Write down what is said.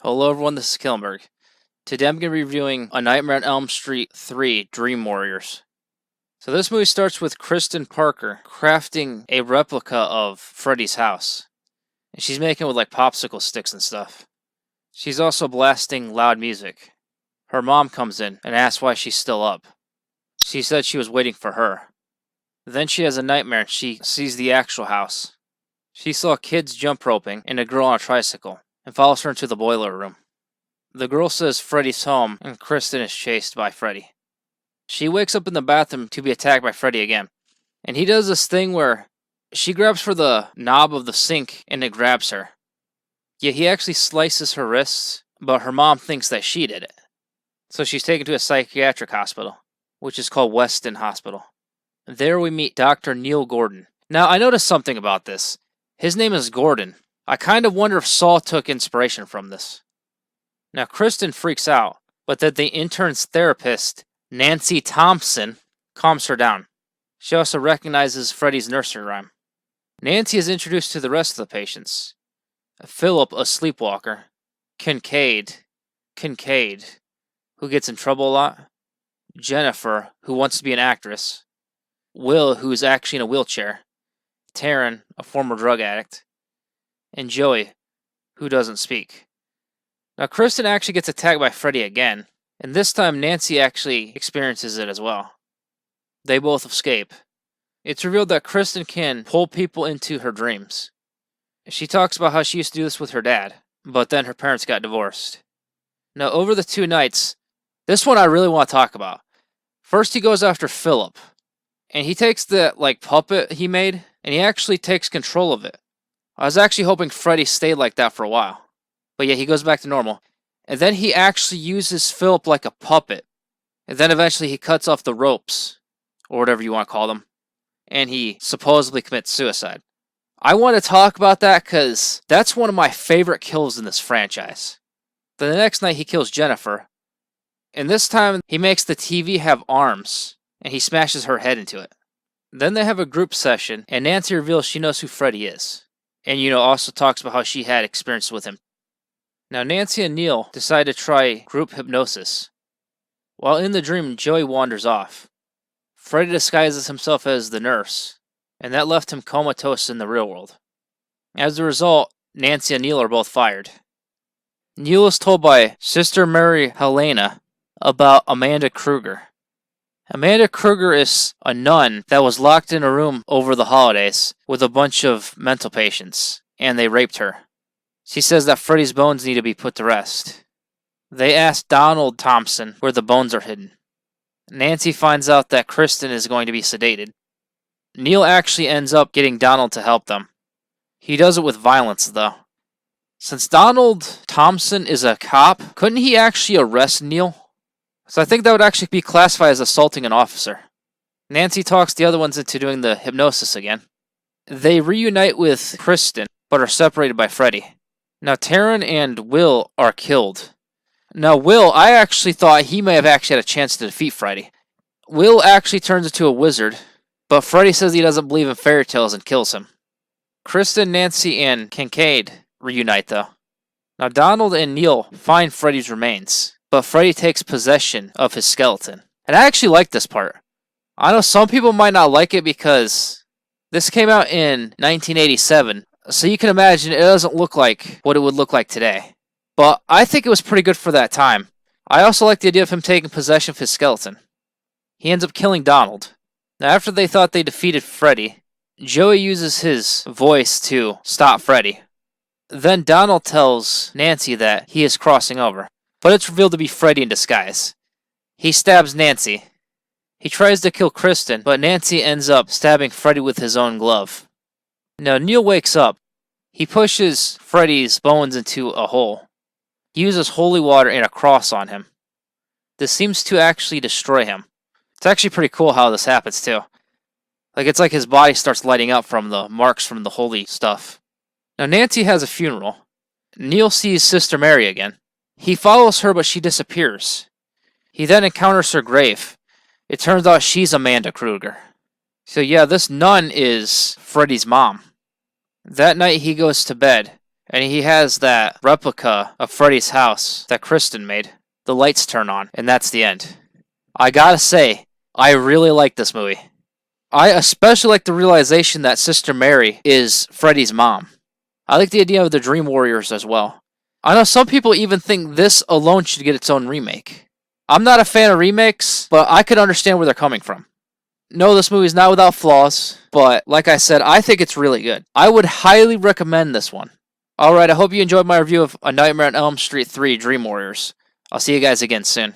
Hello everyone, this is Killenberg. Today I'm going to be reviewing A Nightmare on Elm Street 3 Dream Warriors. So this movie starts with Kristen Parker crafting a replica of Freddy's house. And she's making it with like popsicle sticks and stuff. She's also blasting loud music. Her mom comes in and asks why she's still up. She said she was waiting for her. Then she has a nightmare and she sees the actual house. She saw kids jump roping and a girl on a tricycle, and follows her into the boiler room. The girl says Freddy's home, and Kristen is chased by Freddy. She wakes up in the bathroom to be attacked by Freddy again, and he does this thing where she grabs for the knob of the sink and it grabs her. Yet he actually slices her wrists, but her mom thinks that she did it. So she's taken to a psychiatric hospital, which is called Weston Hospital. There we meet Dr. Neil Gordon. Now I noticed something about this. His name is Gordon. I kind of wonder if Saw took inspiration from this. Now, Kristen freaks out, but then the intern's therapist, Nancy Thompson, calms her down. She also recognizes Freddy's nursery rhyme. Nancy is introduced to the rest of the patients. Philip, a sleepwalker. Kincaid, who gets in trouble a lot. Jennifer, who wants to be an actress. Will, who is actually in a wheelchair. Taryn, a former drug addict. And Joey, who doesn't speak. Now, Kristen actually gets attacked by Freddy again, and this time Nancy actually experiences it as well. They both escape. It's revealed that Kristen can pull people into her dreams. She talks about how she used to do this with her dad, but then her parents got divorced. Now, over the 2 nights, this one I really want to talk about. First, he goes after Philip, and he takes the puppet he made, and he actually takes control of it. I was actually hoping Freddy stayed like that for a while. But yeah, he goes back to normal. And then he actually uses Philip like a puppet. And then eventually he cuts off the ropes, or whatever you want to call them. And he supposedly commits suicide. I want to talk about that because that's one of my favorite kills in this franchise. Then the next night he kills Jennifer. And this time he makes the TV have arms. And he smashes her head into it. Then they have a group session. And Nancy reveals she knows who Freddy is. And, also talks about how she had experience with him. Now, Nancy and Neil decide to try group hypnosis. While in the dream, Joey wanders off. Freddy disguises himself as the nurse, and that left him comatose in the real world. As a result, Nancy and Neil are both fired. Neil is told by Sister Mary Helena about Amanda Kruger. Amanda Kruger is a nun that was locked in a room over the holidays with a bunch of mental patients, and they raped her. She says that Freddy's bones need to be put to rest. They ask Donald Thompson where the bones are hidden. Nancy finds out that Kristen is going to be sedated. Neil actually ends up getting Donald to help them. He does it with violence, though. Since Donald Thompson is a cop, couldn't he actually arrest Neil? So I think that would actually be classified as assaulting an officer. Nancy talks the other ones into doing the hypnosis again. They reunite with Kristen, but are separated by Freddy. Now Taryn and Will are killed. Now Will, I actually thought he may have actually had a chance to defeat Freddy. Will actually turns into a wizard, but Freddy says he doesn't believe in fairy tales and kills him. Kristen, Nancy, and Kincaid reunite though. Now Donald and Neil find Freddy's remains. But Freddy takes possession of his skeleton. And I actually like this part. I know some people might not like it because this came out in 1987. So you can imagine it doesn't look like what it would look like today. But I think it was pretty good for that time. I also like the idea of him taking possession of his skeleton. He ends up killing Donald. Now after they thought they defeated Freddy, Joey uses his voice to stop Freddy. Then Donald tells Nancy that he is crossing over. But it's revealed to be Freddy in disguise. He stabs Nancy. He tries to kill Kristen, but Nancy ends up stabbing Freddy with his own glove. Now Neil wakes up. He pushes Freddy's bones into a hole. He uses holy water and a cross on him. This seems to actually destroy him. It's actually pretty cool how this happens too. It's like his body starts lighting up from the marks from the holy stuff. Now Nancy has a funeral. Neil sees Sister Mary again. He follows her, but she disappears. He then encounters her grave. It turns out she's Amanda Kruger. So yeah, this nun is Freddy's mom. That night he goes to bed, and he has that replica of Freddy's house that Kristen made. The lights turn on, and that's the end. I gotta say, I really like this movie. I especially like the realization that Sister Mary is Freddy's mom. I like the idea of the Dream Warriors as well. I know some people even think this alone should get its own remake. I'm not a fan of remakes, but I could understand where they're coming from. No, this movie is not without flaws, but like I said, I think it's really good. I would highly recommend this one. Alright, I hope you enjoyed my review of A Nightmare on Elm Street 3 Dream Warriors. I'll see you guys again soon.